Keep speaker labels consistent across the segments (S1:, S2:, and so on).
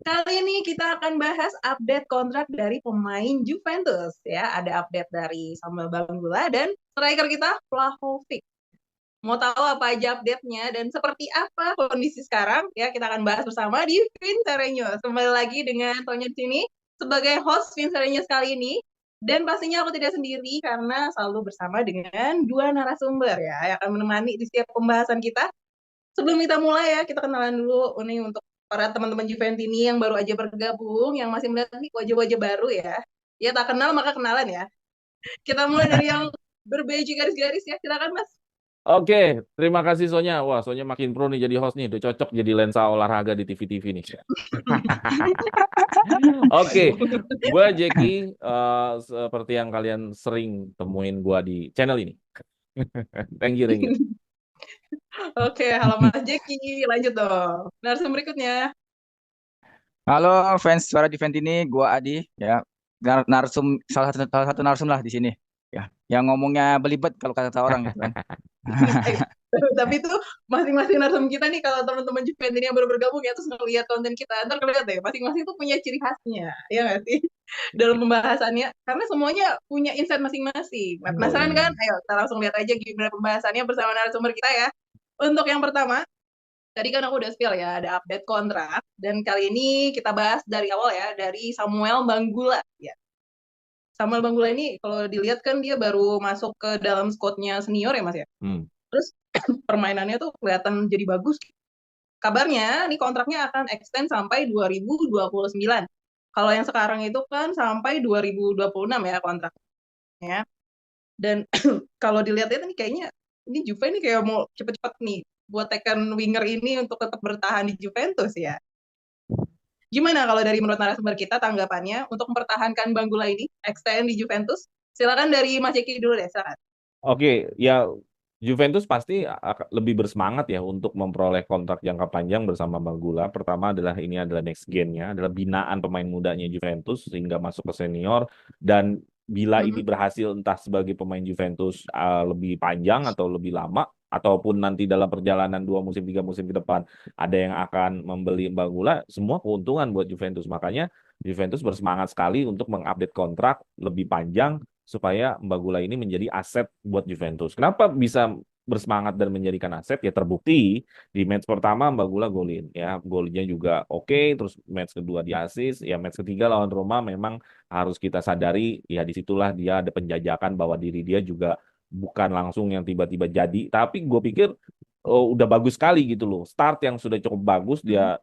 S1: Kali ini kita akan bahas update kontrak dari pemain Juventus ya. Ada update dari Samuel Bangula dan striker kita Vlahovic. Mau tahu apa aja update-nya dan seperti apa kondisi sekarang? Ya, kita akan bahas bersama di Vincereño. Kembali lagi dengan Tonya di sini sebagai host Vincereño kali ini. Dan pastinya aku tidak sendiri karena selalu bersama dengan dua narasumber ya yang akan menemani di setiap pembahasan kita. Sebelum kita mulai ya, kita kenalan dulu ini untuk para teman-teman Juventini yang baru aja bergabung, yang masih melihat nih wajah-wajah baru ya. Ya tak kenal maka kenalan ya. Kita mulai dari yang berbaju garis-garis ya. Silakan Mas.
S2: Oke, terima kasih Sonya. Wah, Sonya makin pro nih jadi host nih. Udah cocok jadi lensa olahraga di TV-TV nih. Oke, gue Jackie, seperti yang kalian sering temuin gue di channel ini. Thank you, thank you.
S1: Oke, halo Mas Jeki. Lanjut dong. Narasumber berikutnya.
S3: Halo fans suara Juventus ini, gua Adi ya. Narsum salah satu narsum lah di sini. Ya, yang ngomongnya belibet kalau kata orang gitu kan.
S1: Tapi itu masing-masing narasumber kita nih kalau teman-teman Juventini yang baru bergabung ya terus ngeliat konten kita ntar kelihatan deh masing-masing tuh punya ciri khasnya ya nggak sih dalam pembahasannya karena semuanya punya insight masing-masing. Nah,
S2: Oh
S1: penasaran
S2: iya.
S1: kan? Ayo kita langsung lihat aja gimana pembahasannya bersama narasumber kita ya. Untuk yang pertama, tadi kan aku udah spill ya ada update kontrak dan kali ini kita bahas dari awal ya dari Samuel Banggula ya. Samuel Banggula ini kalau dilihat kan dia baru masuk ke dalam squadnya senior ya Mas ya.
S2: Hmm.
S1: Terus permainannya tuh kelihatan jadi bagus. Kabarnya nih kontraknya akan extend sampai 2029. Kalau yang sekarang itu kan sampai 2026 ya kontraknya. Dan kalau dilihat-lihat nih kayaknya ini Juve ini kayak mau cepet-cepet nih buat tekan winger ini untuk tetap bertahan di Juventus ya. Gimana kalau dari menurut narasumber kita tanggapannya untuk mempertahankan Banggula ini extend di Juventus? Silakan dari Mas Eki dulu deh, silakan.
S2: Oke, ya Juventus pasti lebih bersemangat ya untuk memperoleh kontrak jangka panjang bersama Bagula. Pertama adalah ini adalah next gen-nya, adalah binaan pemain mudanya Juventus sehingga masuk ke senior dan bila ini
S1: Mhm.
S2: berhasil entah sebagai pemain Juventus lebih panjang atau lebih lama ataupun nanti dalam perjalanan 2 musim 3 musim ke depan ada yang akan membeli Bagula, semua keuntungan buat Juventus. Makanya Juventus bersemangat sekali untuk mengupdate kontrak lebih panjang supaya Mbagula ini menjadi aset buat Juventus. Kenapa bisa bersemangat dan menjadikan aset? Ya terbukti di match pertama Mbagula golin ya, golnya juga oke, terus match kedua di assist, ya match ketiga lawan Roma memang harus kita sadari ya disitulah dia ada penjajakan bahwa diri dia juga bukan langsung yang tiba-tiba jadi, tapi gue pikir udah bagus sekali gitu loh. Start yang sudah cukup bagus
S1: Mhm.
S2: dia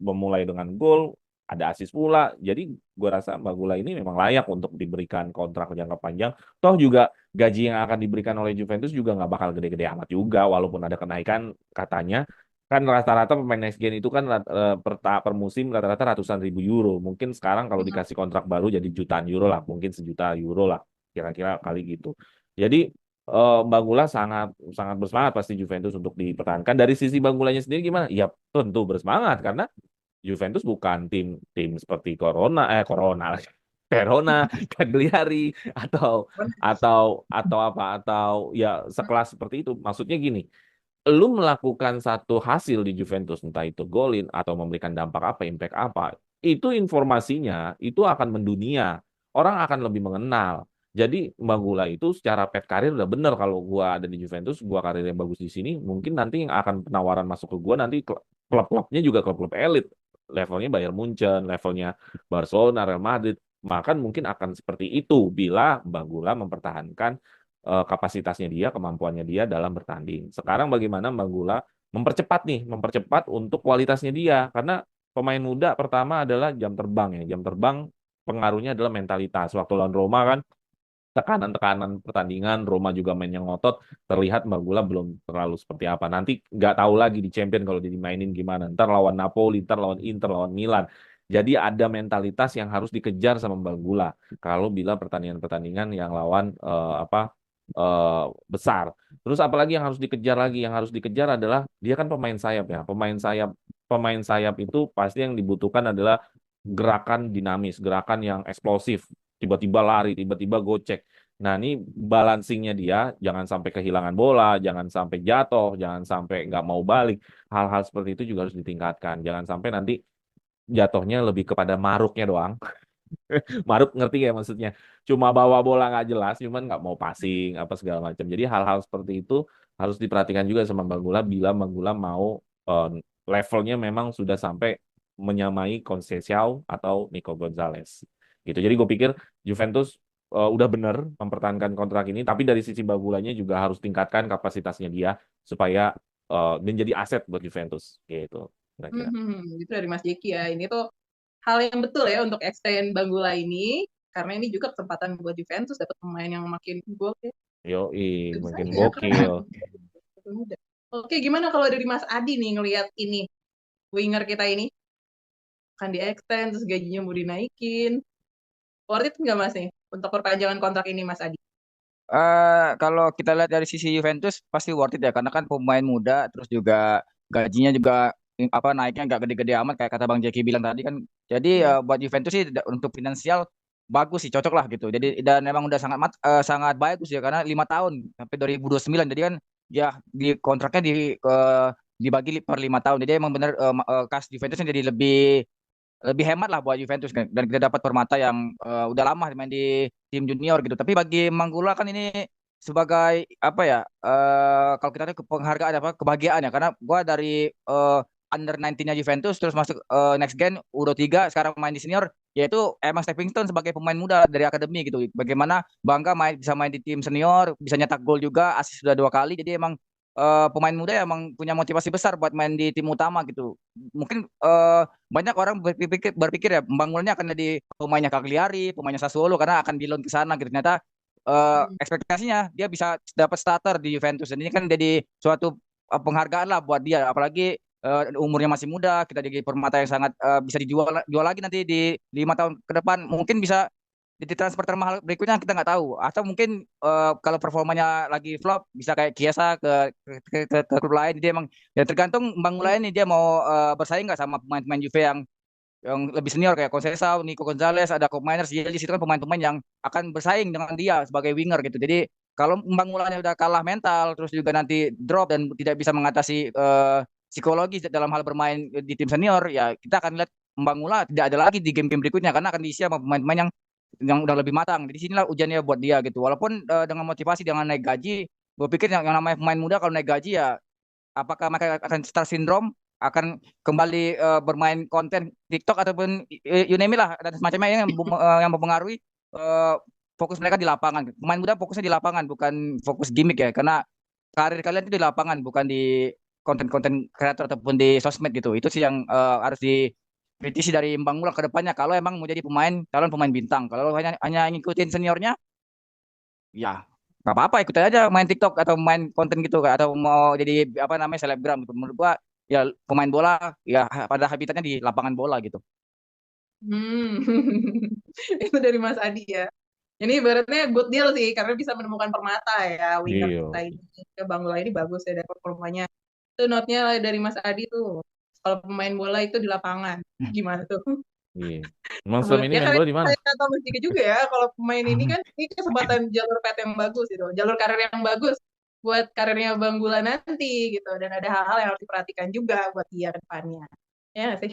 S2: memulai dengan gol, ada asis pula. Jadi gue rasa Mbak Gula ini memang layak untuk diberikan kontrak jangka panjang. Toh juga gaji yang akan diberikan oleh Juventus juga nggak bakal gede-gede amat juga, walaupun ada kenaikan katanya. Kan rata-rata pemain next gen itu kan per musim rata-rata ratusan ribu euro. Mungkin sekarang kalau
S1: Mhm.
S2: dikasih kontrak baru jadi jutaan euro lah, mungkin 1 juta euro lah, kira-kira kali gitu. Jadi Mbak Gula sangat sangat bersemangat pasti Juventus untuk dipertahankan. Dari sisi Mbak Gulanya sendiri gimana? Ya tentu bersemangat karena Juventus bukan tim tim seperti Corona Verona, Cagliari atau atau ya sekelas seperti itu. Maksudnya gini, lu melakukan satu hasil di Juventus entah itu golin atau memberikan dampak apa, impact apa, itu informasinya itu akan mendunia. Orang akan lebih mengenal. Jadi Mbak Gula itu secara pet karir udah bener kalau gua ada di Juventus, gua karir yang bagus di sini, mungkin nanti yang akan penawaran masuk ke gua nanti klub-klubnya juga klub-klub elit. Levelnya Bayern Munchen, levelnya Barcelona, Real Madrid, maka mungkin akan seperti itu bila Mbak Gula mempertahankan kapasitasnya dia, kemampuannya dia dalam bertanding. Sekarang bagaimana Mbak Gula mempercepat nih, mempercepat untuk kualitasnya dia, karena pemain muda pertama adalah jam terbang ya, jam terbang pengaruhnya adalah mentalitas. Waktu lawan Roma kan tekanan-tekanan pertandingan, Roma juga main yang ngotot, terlihat Mbak Gula belum terlalu seperti apa. Nanti nggak tahu lagi di Champion kalau dia dimainin gimana. Ntar lawan Napoli, ntar lawan Inter, lawan Milan. Jadi ada mentalitas yang harus dikejar sama Mbak Gula. Kalau bila pertandingan-pertandingan yang lawan eh, besar. Terus apalagi yang harus dikejar lagi? Yang harus dikejar adalah dia kan pemain sayap ya. Pemain sayap itu pasti yang dibutuhkan adalah gerakan dinamis, gerakan yang eksplosif, tiba-tiba lari, tiba-tiba gocek. Nah, ini balancingnya dia, jangan sampai kehilangan bola, jangan sampai jatuh, jangan sampai nggak mau balik. Hal-hal seperti itu juga harus ditingkatkan. Jangan sampai nanti jatuhnya lebih kepada maruknya doang. Maruk ngerti ya maksudnya? Cuma bawa bola nggak jelas, cuman nggak mau passing apa segala macam. Jadi hal-hal seperti itu harus diperhatikan juga sama Bang Gula bila Bang Gula mau eh, levelnya memang sudah sampai menyamai Conceição atau Nico Gonzalez. Gitu. Jadi gue pikir Juventus udah bener mempertahankan kontrak ini, tapi dari sisi Bang Gulanya juga harus tingkatkan kapasitasnya dia supaya menjadi aset buat Juventus. Gitu. Kira-kira.
S1: Itu dari Mas Jeki ya. Ini tuh hal yang betul ya untuk extend Banggula ini, karena ini juga kesempatan buat Juventus dapat pemain yang makin gokil.
S2: Yoi,
S1: Tentu
S2: makin
S1: saja, karena
S2: gokil.
S1: muda. Oke, gimana kalau dari Mas Adi nih ngelihat ini winger kita ini akan di extend terus gajinya mau dinaikin, worth it nggak Mas nih untuk perpanjangan kontrak ini Mas Adi?
S3: Kalau kita lihat dari sisi Juventus pasti worth it ya karena kan pemain muda terus juga gajinya juga apa naiknya nggak gede-gede amat kayak kata Bang Jeki bilang tadi kan. Jadi
S1: Hmm.
S3: buat Juventus sih untuk finansial bagus sih cocok lah gitu. Jadi dan memang udah sangat bagus ya karena 5 tahun sampai 2029. Jadi kan ya di kontraknya dibagi per 5 tahun. Jadi emang bener kas Juventusnya jadi lebih hemat lah buat Juventus kan. Dan kita dapat Permata yang udah lama main di tim junior gitu. Tapi bagi Manggula kan ini sebagai apa ya? Kalau kita lihat penghargaan apa kebahagiaan ya karena gua dari under 19-nya Juventus terus masuk next gen U23 sekarang main di senior yaitu emang stepping stone sebagai pemain muda dari akademi gitu. Bagaimana bangga bisa main di tim senior, bisa nyetak gol juga, assist sudah 2 kali. Jadi emang pemain muda emang punya motivasi besar buat main di tim utama gitu. Mungkin banyak orang berpikir ya pembangunannya akan jadi pemainnya Cagliari, pemainnya Sassuolo karena akan di loan ke sana gitu. Ternyata ekspektasinya dia bisa dapat starter di Juventus dan ini kan jadi suatu penghargaan lah buat dia apalagi umurnya masih muda, kita jadi permata yang sangat bisa jual lagi nanti di 5 tahun ke depan mungkin bisa jadi transfer termahal berikutnya kita nggak tahu atau mungkin kalau performanya lagi flop bisa kayak Kiesa ke klub lain dia emang ya tergantung Bang Mulai ini dia mau bersaing nggak sama pemain-pemain Juve yang lebih senior kayak Conceição, Nico Gonzalez, ada Koop Miners, jadi di situ kan pemain-pemain yang akan bersaing dengan dia sebagai winger gitu. Jadi kalau Bang Mulanya udah kalah mental, terus juga nanti drop dan tidak bisa mengatasi psikologi dalam hal bermain di tim senior, ya kita akan lihat Bang Mula tidak ada lagi di game-game berikutnya karena akan diisi sama pemain-pemain yang udah lebih matang. Jadi sinilah ujiannya buat dia gitu. Walaupun dengan motivasi dengan naik gaji, gue pikir yang namanya pemain muda kalau naik gaji ya apakah mereka akan star syndrome akan kembali bermain konten TikTok ataupun you name it lah dan semacamnya yang mempengaruhi eh, fokus mereka di lapangan. Pemain muda fokusnya di lapangan bukan fokus gimmick ya karena karir kalian itu di lapangan bukan di konten-konten kreator ataupun di sosmed gitu. Itu sih yang harus dikritisi dari Bang Mula ke depannya kalau emang mau jadi calon pemain bintang. Kalau hanya ngikutin seniornya ya nggak apa-apa ikutin aja main TikTok atau main konten gitu atau mau jadi apa namanya selebgram gitu menurut gua ya pemain bola ya pada habitatnya di lapangan bola gitu.
S1: Hmm. Itu dari Mas Adi ya. Ini ibaratnya good deal sih karena bisa menemukan permata ya winger
S2: Iya.
S1: kita ini. Ke Banggula ini bagus ya dapat performanya. Itu note-nya dari Mas Adi tuh. Kalau pemain bola itu di lapangan. Gimana tuh?
S2: Iya. Emang
S1: Sama
S2: selama ini
S1: ya
S2: main
S1: kayak
S2: bola di mana?
S1: kayak kata Mas Diki juga ya, kalau pemain ini kan ini kesempatan jalur pet yang bagus gitu, jalur karir yang bagus buat karirnya Bang Gula nanti gitu. Dan ada hal-hal yang harus diperhatikan juga buat dia ke depannya. Ya nggak sih?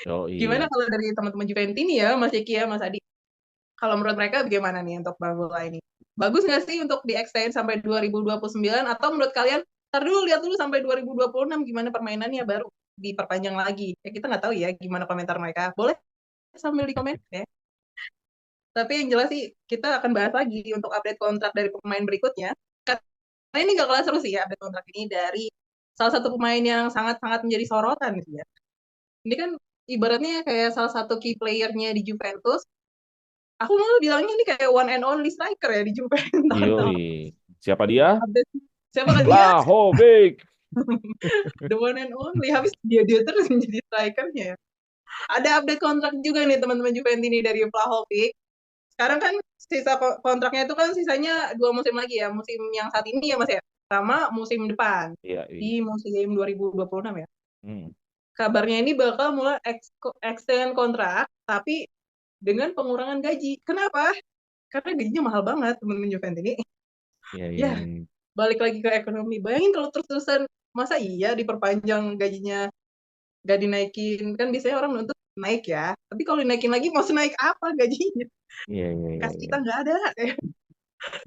S2: Oh
S1: Gimana
S2: iya.
S1: kalau dari teman-teman Juventus ini ya, Mas Diki ya, Mas Adi? Kalau menurut mereka bagaimana nih untuk Bang Gula ini? Bagus nggak sih untuk di-extend sampai 2029 atau menurut kalian ntar dulu lihat dulu sampai 2026 gimana permainannya baru diperpanjang lagi. Ya kita nggak tahu ya gimana komentar mereka. Boleh sambil di komen ya. Tapi yang jelas sih kita akan bahas lagi untuk update kontrak dari pemain berikutnya. Karena ini gak kalah seru sih ya update kontrak ini dari salah satu pemain yang sangat-sangat menjadi sorotan gitu ya. Ini kan ibaratnya kayak salah satu key playernya di Juventus. Aku malah bilangnya ini kayak one and only striker ya di Juventus.
S2: Yoi. Siapa dia?
S1: Update siapa kan dia?
S2: Vlahovic.
S1: The one and only. Habis dia terus menjadi strikernya ya. Ada update kontrak juga nih teman-teman Juventus ini dari Vlahovic. Sekarang kan sisa kontraknya itu kan sisanya 2 musim lagi ya. Musim yang saat ini ya Mas ya. Sama musim depan.
S2: Iya, iya.
S1: Di musim 2026 ya.
S2: Hmm.
S1: Kabarnya ini bakal mulai extend kontrak, tapi dengan pengurangan gaji. Kenapa? Karena gajinya mahal banget teman-teman Juventus ini.
S2: Iya, iya,
S1: Ya,
S2: iya.
S1: balik lagi ke ekonomi. Bayangin kalau terus-terusan, masa iya diperpanjang gajinya gak dinaikin. Kan biasanya orang nuntut naik ya. Tapi kalau dinaikin lagi mau senaik apa gajinya?
S2: Iya, iya, iya,
S1: Kas
S2: iya.
S1: kita nggak ada.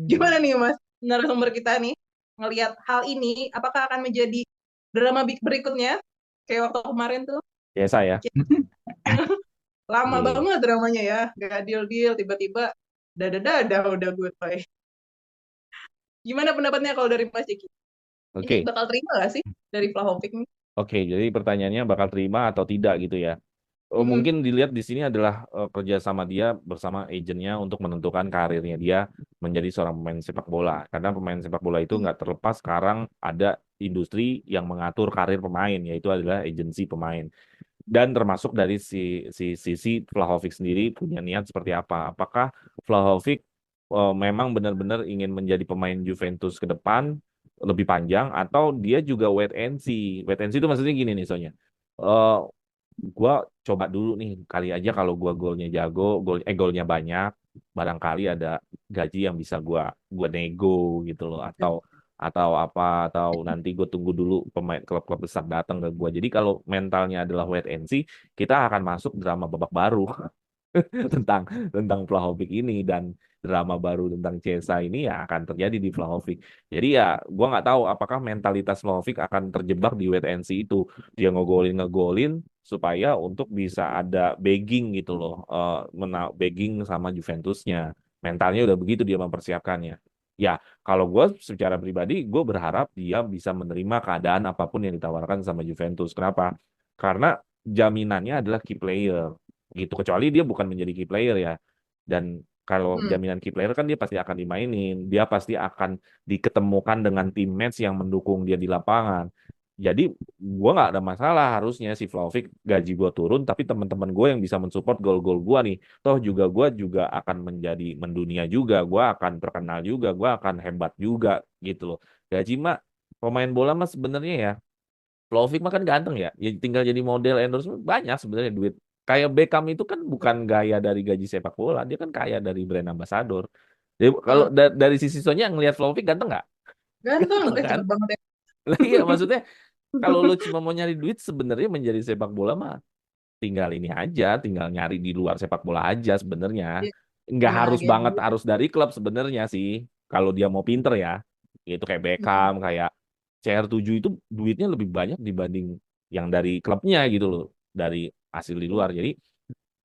S1: Gimana nih Mas, narasumber kita nih ngelihat hal ini, apakah akan menjadi drama berikutnya kayak waktu kemarin tuh?
S2: Biasa ya.
S1: Lama
S2: Iya.
S1: banget dramanya ya, gak deal-deal, tiba-tiba dadah udah goodbye. Gimana pendapatnya kalau dari Mas Ciki? Ini
S2: Oke.
S1: bakal terima gak sih dari Vlahovic nih?
S2: Oke, jadi pertanyaannya bakal terima atau tidak gitu ya.
S1: Mm-mm.
S2: Mungkin dilihat di sini adalah kerjasama dia bersama agennya untuk menentukan karirnya dia menjadi seorang pemain sepak bola. Karena pemain sepak bola itu nggak terlepas sekarang ada industri yang mengatur karir pemain, yaitu adalah agensi pemain. Dan termasuk dari sisi Vlahovic sendiri punya niat seperti apa. Apakah Vlahovic memang benar-benar ingin menjadi pemain Juventus ke depan lebih panjang, atau dia juga wait and see. Wait and see itu maksudnya gini nih soalnya. Eh, gua coba dulu nih, kali aja kalau gua golnya jago, golnya banyak, barangkali ada gaji yang bisa gua nego gitu loh, atau apa, atau nanti gue tunggu dulu pemain klub-klub besar datang ke gua. Jadi kalau mentalnya adalah wait and see, kita akan masuk drama babak baru tentang tentang Vlahovic ini, dan drama baru tentang Cesa ini ya akan terjadi di Vlahovic. Jadi ya gua nggak tahu apakah mentalitas Vlahovic akan terjebak di wait and see itu. Dia ngegolin supaya untuk bisa ada begging gitu loh, begging sama Juventusnya. Mentalnya udah begitu dia mempersiapkannya. Ya, kalau gue secara pribadi, gue berharap dia bisa menerima keadaan apapun yang ditawarkan sama Juventus. Kenapa? Karena jaminannya adalah key player gitu, kecuali dia bukan menjadi key player ya. Dan kalau
S1: Hmm.
S2: jaminan key player kan dia pasti akan dimainin, dia pasti akan diketemukan dengan teammates yang mendukung dia di lapangan. Jadi gue nggak ada masalah harusnya si Vlahovic gaji gue turun, tapi teman-teman gue yang bisa mensupport gol-gol gue nih, toh juga gue juga akan menjadi mendunia juga, gue akan terkenal juga, gue akan hebat juga gitu loh. Gaji mah pemain bola mah sebenarnya ya, Vlahovic mah kan ganteng ya, ya tinggal jadi model endorsement banyak sebenarnya duit. Kayak Beckham itu kan bukan gaya dari gaji sepak bola, dia kan kaya dari brand ambassador. Jadi kalau
S1: Hmm.
S2: dari sisi Sonya ngelihat Vlahovic ganteng nggak?
S1: Ganteng,
S2: Ganteng kan?
S1: cepet banget ya.
S2: Lah iya, maksudnya kalau lu cuma mau nyari duit sebenarnya menjadi sepak bola mah tinggal ini aja, tinggal nyari di luar sepak bola aja sebenarnya.
S1: Dia
S2: Nggak
S1: emang
S2: harus
S1: agen
S2: banget
S1: juga.
S2: harus dari klub sebenarnya sih. Kalau dia mau pinter ya. Itu kayak
S1: Hmm.
S2: Beckham, kayak CR7 itu duitnya lebih banyak dibanding yang dari klubnya gitu loh. Dari hasil di luar. Jadi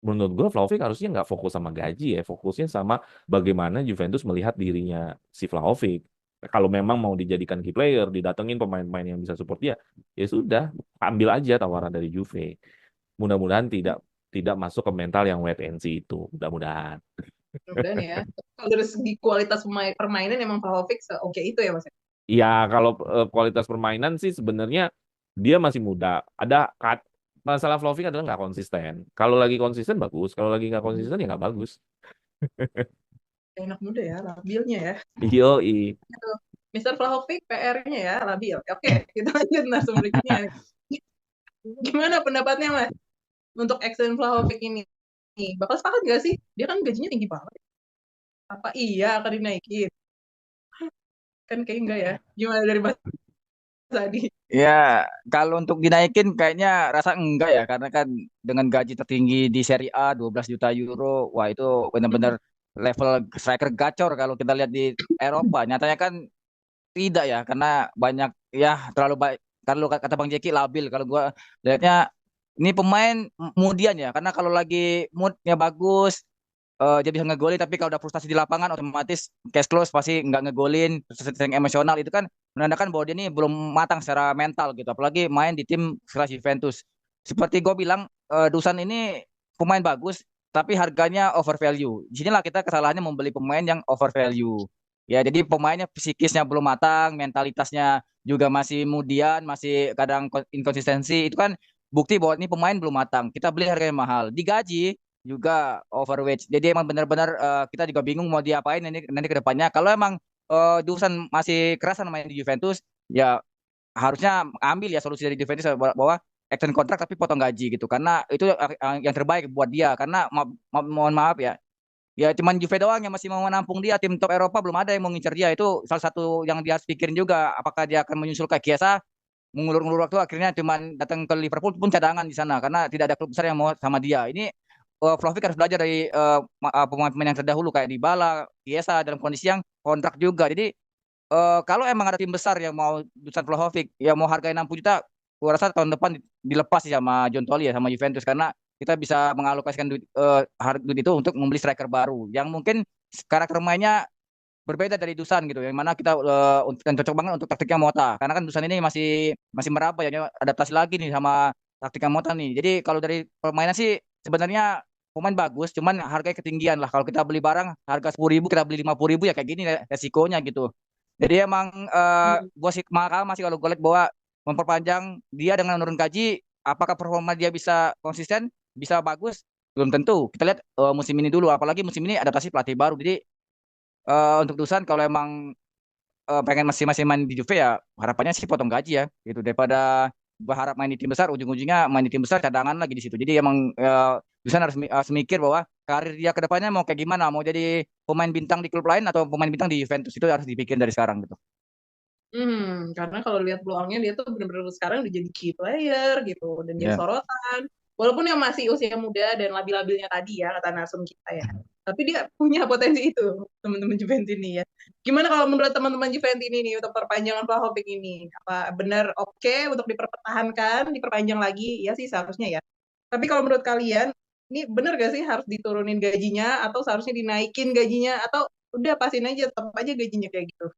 S2: menurut gue Vlahovic harusnya nggak fokus sama gaji ya. Fokusnya sama bagaimana Juventus melihat dirinya si Vlahovic. Kalau memang mau dijadikan key player, didatengin pemain-pemain yang bisa support dia, ya sudah, ambil aja tawaran dari Juve. Mudah-mudahan tidak tidak masuk ke mental yang wait and see itu. Mudah-mudahan.
S1: Mudah-mudahan ya. Kalau dari segi kualitas permainan emang Vlahovic oke itu ya Mas.
S2: Ya kalau kualitas permainan sih sebenarnya dia masih muda. Masalah Vlahovic adalah nggak konsisten. Kalau lagi konsisten bagus, kalau lagi nggak konsisten ya nggak bagus.
S1: Enak muda ya, labilnya ya.
S2: Yoi.
S1: Gitu. Mr. Vlahovic PR-nya ya, labil. Oke, kita lanjut narasumber berikutnya. Gimana pendapatnya Mas untuk Exxon Vlahovic ini? Bakal sepakat nggak sih? Dia kan gajinya tinggi banget. Apa iya akan dinaikin? Kan kayak enggak ya. Gimana dari Mas Adi?
S3: Ya, kalau untuk dinaikin kayaknya rasa enggak ya, karena kan dengan gaji tertinggi di Serie A 12 juta euro, wah itu benar-benar level striker gacor kalau kita lihat di Eropa. Nyatanya kan tidak ya, karena banyak ya terlalu baik. Kalau kata Bang Jeki labil, kalau gua lihatnya ini pemain kemudian ya, karena kalau lagi moodnya bagus dia bisa ngegolin, tapi kalau udah frustasi di lapangan otomatis cash close pasti nggak ngegolin, sering emosional, itu kan menandakan bahwa dia ini belum matang secara mental gitu, apalagi main di tim kelas Juventus. Seperti gue bilang, Dusan ini pemain bagus tapi harganya over value. Di sinilah kita kesalahannya membeli pemain yang over value. Ya, jadi pemainnya psikisnya belum matang, mentalitasnya juga masih mudian, masih kadang inkonsistensi. Itu kan bukti bahwa ini pemain belum matang. Kita beli harganya mahal, digaji juga overweight. Jadi emang benar-benar kita juga bingung mau diapain nanti ke depannya. Kalau emang Dusan masih kerasan main di Juventus, ya harusnya ambil ya solusi dari Juventus bahwa extend kontrak tapi potong gaji gitu. Karena itu yang terbaik buat dia. Karena mohon maaf ya, ya cuman Juve doang yang masih mau menampung dia. Tim top Eropa belum ada yang mau ngincer dia. Itu salah satu yang dia harus pikirin juga. Apakah dia akan menyusul ke Chiesa? mengulur-ulur waktu akhirnya cuman datang ke Liverpool pun cadangan di sana karena tidak ada klub besar yang mau sama dia. Ini Vlahovic harus belajar dari pemain-pemain yang terdahulu kayak Dybala, Chiesa dalam kondisi yang kontrak juga. Jadi kalau emang ada tim besar yang mau Dusan Vlahovic, yang mau harga 60 juta, gua rasa tahun depan dilepas sih sama John Tolly ya, sama Juventus karena kita bisa mengalokasikan duit itu untuk membeli striker baru yang mungkin karakter mainnya berbeda dari Dusan gitu, yang mana kita dan cocok banget untuk taktiknya Mota karena kan Dusan ini masih masih meraba ya, dia adaptasi lagi nih sama taktiknya Mota nih. Jadi kalau dari permainan sih sebenarnya pemain bagus, cuman harganya ketinggian lah. Kalau kita beli barang harga 10.000 kita beli 50.000 ya kayak gini resikonya gitu. Jadi emang
S1: Hmm.
S3: gue sih makal masih kalau gue lihat bahwa memperpanjang dia dengan menurun gaji, apakah performa dia bisa konsisten, bisa bagus? Belum tentu. Kita lihat musim ini dulu, apalagi musim ini adaptasi pelatih baru. Jadi untuk Dusan kalau emang pengen masih masih main di Juve ya harapannya sih potong gaji ya gitu daripada berharap main di tim besar ujung-ujungnya main di tim besar cadangan lagi di situ. Jadi emang Dusan harus mikir bahwa karir dia ke depannya mau kayak gimana, mau jadi pemain bintang di klub lain atau pemain bintang di Juventus, itu harus dipikir dari sekarang gitu.
S1: Karena kalau lihat peluangnya dia tuh bener-bener sekarang udah jadi key player gitu dan jadi
S3: Ya.
S1: sorotan. Walaupun yang masih usia muda dan labil-labilnya tadi ya kata narsum kita ya. Tapi dia punya potensi itu teman-teman Juventus ini ya. Gimana kalau menurut teman-teman Juventus ini nih untuk perpanjangan Vlahovic ini? Apa benar oke untuk dipertahankan, diperpanjang lagi? Ya sih seharusnya ya. Tapi kalau menurut kalian, ini benar gak sih harus diturunin gajinya atau seharusnya dinaikin gajinya atau udah pasin aja tetap aja gajinya kayak gitu?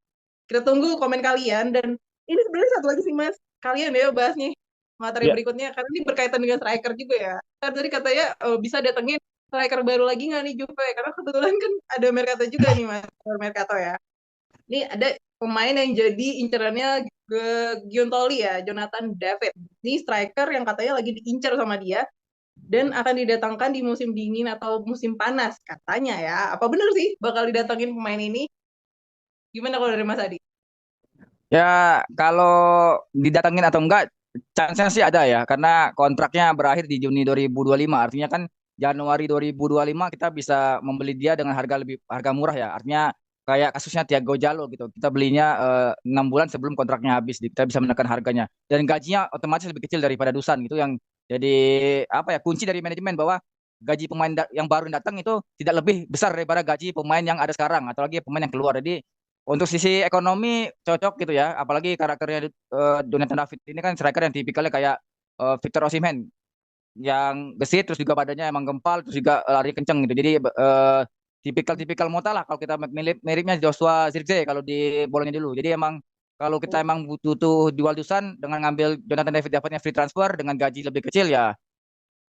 S1: Kita tunggu komen kalian dan ini sebenarnya satu lagi sih Mas, kalian ya bahas nih materi
S2: Ya,
S1: berikutnya karena ini berkaitan dengan striker juga ya. Kan tadi katanya bisa datengin striker baru lagi nggak nih Juve karena kebetulan kan ada Mercato juga nih Mas, Mercato ya. Ini ada pemain yang jadi incerannya Giuntoli ya, Jonathan David. Ini striker yang katanya lagi diincar sama dia dan akan didatangkan di musim dingin atau musim panas katanya ya. Apa benar sih bakal didatangin pemain ini? Gimana kalau dari Mas Adi?
S3: Ya, kalau didatengin atau enggak, chance-nya sih ada ya, karena kontraknya berakhir di Juni 2025. Artinya kan Januari 2025 kita bisa membeli dia dengan harga murah ya. Artinya kayak kasusnya Thiago Jallo gitu. Kita belinya 6 bulan sebelum kontraknya habis, kita bisa menekan harganya. Dan gajinya otomatis lebih kecil daripada Dusan gitu, yang jadi apa ya, kunci dari manajemen bahwa gaji pemain yang baru yang datang itu tidak lebih besar daripada gaji pemain yang ada sekarang atau lagi pemain yang keluar. Jadi untuk sisi ekonomi cocok gitu ya, apalagi karakternya Jonathan David ini kan striker yang tipikalnya kayak Victor Osimhen yang gesit terus juga badannya emang gempal terus juga lari kenceng gitu. Jadi tipikal Mota lah kalau kita miripnya Joshua Zirkzee kalau di bolanya dulu. Jadi emang kalau kita emang butuh jual Dusan dengan ngambil Jonathan David dapatnya free transfer dengan gaji lebih kecil ya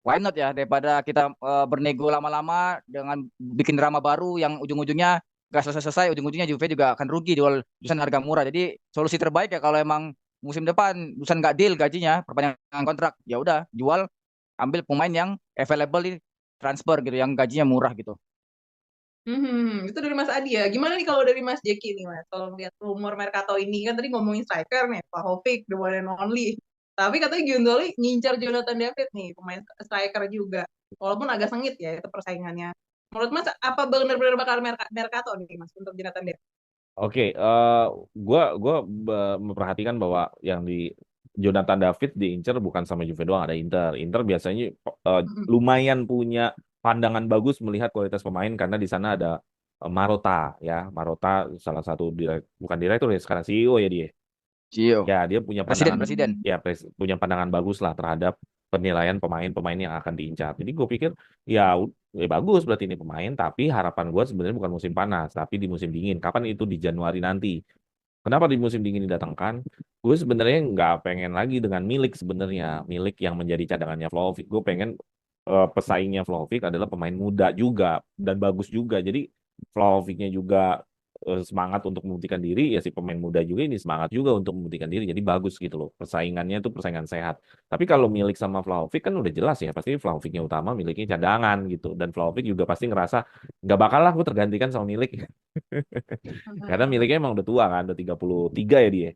S3: why not ya, daripada kita bernego lama-lama dengan bikin drama baru yang ujung-ujungnya gak selesai-selesai, ujung-ujungnya Juve juga akan rugi jual Dusan harga murah. Jadi solusi terbaik ya kalau emang musim depan Dusan nggak deal gajinya perpanjangan kontrak, ya udah jual, ambil pemain yang available di transfer gitu yang gajinya murah gitu.
S1: Itu dari Mas Adi ya. Gimana nih kalau dari Mas Jeki nih Mas? Kalau lihat rumor Mercato ini kan tadi ngomongin striker nih, Vlahovic, the one and only. Tapi katanya Giuntoli ngincar Jonathan David nih, pemain striker juga. Walaupun agak sengit ya itu persaingannya. Menurut Mas, apa benar-benar bakal Mercato nih Mas untuk Jonathan David?
S2: oke. Gua memperhatikan bahwa yang di Jonathan David diincar bukan sama Juve doang, ada Inter. Inter biasanya
S1: Mm-mm.
S2: lumayan punya pandangan bagus melihat kualitas pemain karena di sana ada Marotta ya. Marotta salah satu bukan direktur ya, sekarang CEO ya dia.
S3: Cio.
S2: Ya, dia punya
S3: Presiden,
S2: pandangan,
S3: presiden.
S1: Hmm.
S2: ya punya pandangan bagus lah terhadap penilaian pemain-pemain yang akan diincar. Jadi gue pikir ya bagus berarti ini pemain, tapi harapan gue sebenarnya bukan musim panas, tapi di musim dingin. Kapan itu di Januari nanti? Kenapa di musim dingin didatangkan? Gue sebenarnya nggak pengen lagi dengan Milik sebenarnya, Milik yang menjadi cadangannya Vlahovic. Gue pengen pesaingnya Vlahovic adalah pemain muda juga dan bagus juga. Jadi Vlahovicnya juga semangat untuk membuktikan diri, ya si pemain muda juga ini semangat juga untuk membuktikan diri. Jadi bagus gitu loh. Persaingannya itu persaingan sehat. Tapi kalau Milik sama Vlahovic kan udah jelas ya, pasti Vlahovicnya utama, Miliknya cadangan gitu. Dan Vlahovic juga pasti ngerasa nggak bakal lah gue tergantikan sama Milik. Karena Miliknya emang udah tua kan, udah 33 ya dia.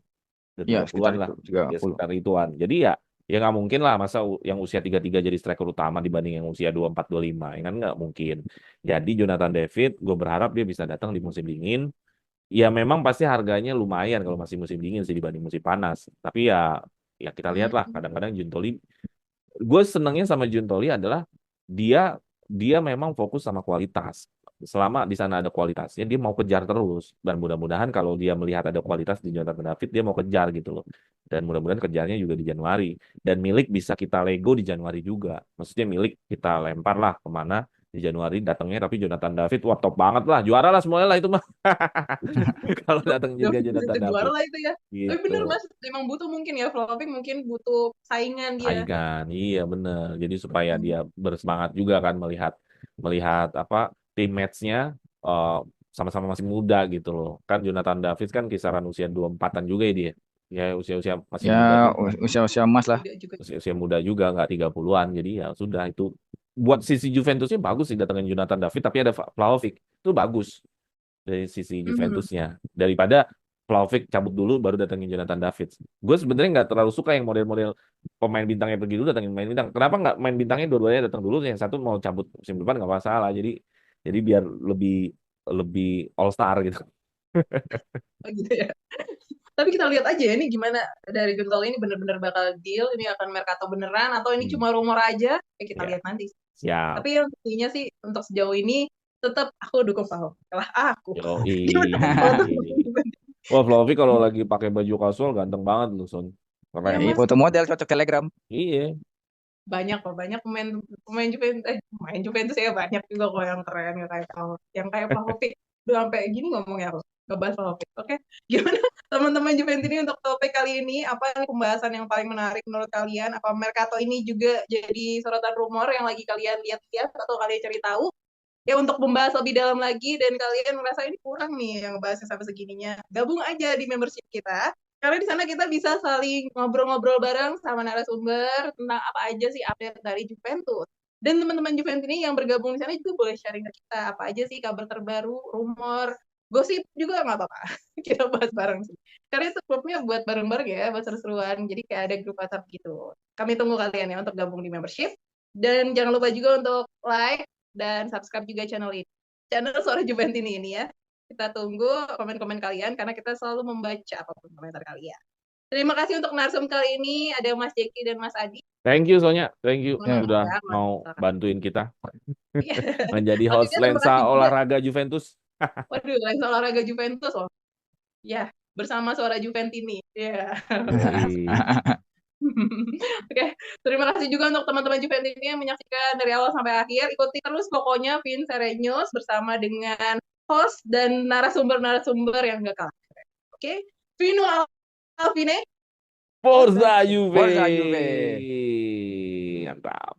S2: Udah
S3: Ya, sekitar
S2: 30-an lah.
S3: itu juga
S2: Ya
S3: 10.
S2: sekitar ituan. Jadi ya nggak mungkin lah masa yang usia 33 jadi striker utama dibanding yang usia 24 25. Ya kan nggak mungkin. Jadi Jonathan David gue berharap dia bisa datang di musim dingin. Ya memang pasti harganya lumayan kalau masih musim dingin sih dibanding musim panas. Tapi ya Ya kita lihatlah kadang-kadang Giuntoli. Gue senangnya sama Giuntoli adalah dia dia memang fokus sama kualitas. Selama di sana ada kualitasnya, dia mau kejar terus. Dan mudah-mudahan kalau dia melihat ada kualitas di Jonathan David, dia mau kejar gitu loh. Dan mudah-mudahan kejarnya juga di Januari. Dan Milik bisa kita Lego di Januari juga. Maksudnya Milik kita lempar lah kemana di Januari datangnya. Tapi Jonathan David, wah top banget lah. Juara lah semuanya lah itu mah. Kalau datang juga Jonathan
S1: Itu juara
S2: David.
S1: lah itu ya. Tapi
S2: Gitu.
S1: bener Mas, emang butuh mungkin ya Vlahovic mungkin butuh saingan dia.
S2: Saingan, iya bener. Jadi supaya dia bersemangat juga kan melihat melihat apa teammates-nya eh, sama-sama masih muda gitu loh. Kan Jonathan David kan kisaran usia 24-an juga ya dia. Ya usia-usia masih
S3: Ya
S2: muda juga.
S3: usia-usia emas lah.
S1: Udah juga.
S2: Usia muda juga nggak 30-an. Jadi ya sudah itu buat sisi Juventusnya bagus sih datangin Jonathan David tapi ada Vlahovic. Itu bagus dari sisi Juventusnya daripada Vlahovic cabut dulu baru datangin Jonathan David. Gue sebenarnya nggak terlalu suka yang model-model pemain bintangnya pergi dulu datangin pemain bintang. Kenapa nggak main bintangnya dua-duanya datang dulu? Yang satu mau cabut musim depan nggak masalah. Jadi biar lebih lebih all star gitu.
S1: Oh gitu ya. Tapi kita lihat aja ini gimana dari Gentol ini bener-bener bakal deal, ini akan Mercato beneran atau ini cuma rumor aja? Kita
S2: Ya.
S1: lihat nanti.
S2: Siap.
S1: Tapi yang intinya sih untuk sejauh ini tetap aku dukung Vlahovic. Kalah aku.
S2: Yoi.
S1: Gimana?
S2: Wah, Vlahovic kalau lagi pakai baju kasual ganteng banget loh, Son.
S1: Ya,
S2: Keren.
S1: Mas.
S3: Foto model cocok Telegram.
S2: Iya.
S1: Banyak kok, banyak pemain Juventus ya banyak juga kok yang keren yang kayak Vlahovic. Udah sampai gini ngomongnya aku ngebahas Vlahovic. Oke, gimana teman-teman Juventus ini untuk topik kali ini? Apa nih pembahasan yang paling menarik menurut kalian? Apa Mercato ini juga jadi sorotan rumor yang lagi kalian lihat-lihat atau kalian cari tahu? Ya untuk membahas lebih dalam lagi dan kalian merasa ini kurang nih yang bahasnya sampai segininya, gabung aja di membership kita. Karena di sana kita bisa saling ngobrol-ngobrol bareng sama narasumber tentang apa aja sih update dari Juventus. Dan teman-teman Juventus ini yang bergabung di sana juga boleh sharing ke kita apa aja sih kabar terbaru, rumor, gosip juga nggak apa-apa. Kita bahas bareng sih. Karena itu klubnya buat bareng-bareng ya, buat seru-seruan. Jadi kayak ada grup WhatsApp gitu. Kami tunggu kalian ya untuk gabung di membership. Dan jangan lupa juga untuk like dan subscribe juga channel ini. Channel Suara Juventus ini ya. Kita tunggu komen-komen kalian karena kita selalu membaca apapun komentar kalian. Terima kasih untuk narsum kali ini. Ada Mas Jeki dan Mas Adi.
S2: Thank you Sonya, thank you
S3: Ya.
S2: sudah
S1: Ya,
S2: mau
S1: silakan.
S2: bantuin kita
S1: Iya.
S2: menjadi
S1: Oh,
S2: host
S1: juga terima
S2: lensa
S1: kasih juga.
S2: olahraga Juventus.
S1: Waduh, lensa olahraga Juventus loh. Ya, bersama Suara Juventini. Ya.
S2: Yoi.
S1: Oke, terima kasih juga untuk teman-teman Juventus yang menyaksikan dari awal sampai akhir. Ikuti terus pokoknya Vincere News bersama dengan host dan narasumber-narasumber yang gak kalah. Oke, Vino Alvine.
S2: Forza Juve.
S3: Forza Juve.
S2: Mantap.